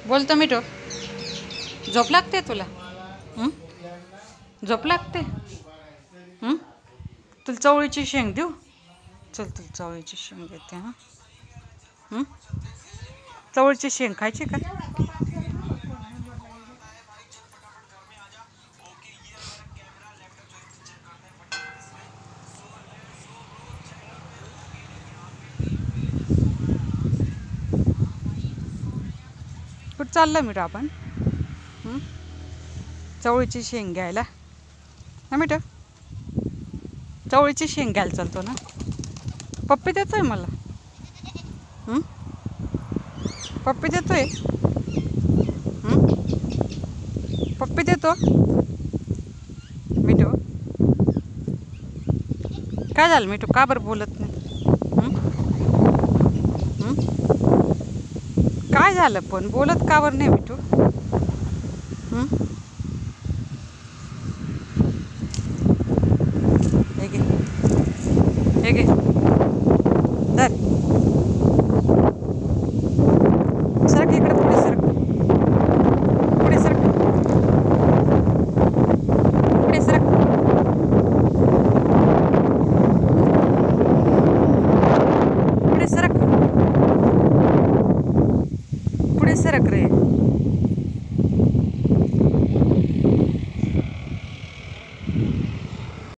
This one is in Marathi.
बोलतो मिठू. झोप लागते तुला? झोप लागते? तुला चवळीची शेंग देऊ? चल तुला चवळीची शेंग देते. हां, चवळीची शेंग खायची का? कुठं चाललं मिठू आपण? चवळीची शेंग घ्यायला ना मिठू? चवळीची शेंग घ्यायला चालतो ना? पप्पी देतोय मला. पप्पी देतोय. पप्पी देतो मिठू. काय झालं मिठू, का बरं बोलत नाही? काय झालं पण बोलत का बरं नाही मिठू? हे घे, हे घे, धर. सरक इकडे, पुढे सरक, पुढे सरक, पुढे सरक, पुढे सरक, पुढे सरक रे.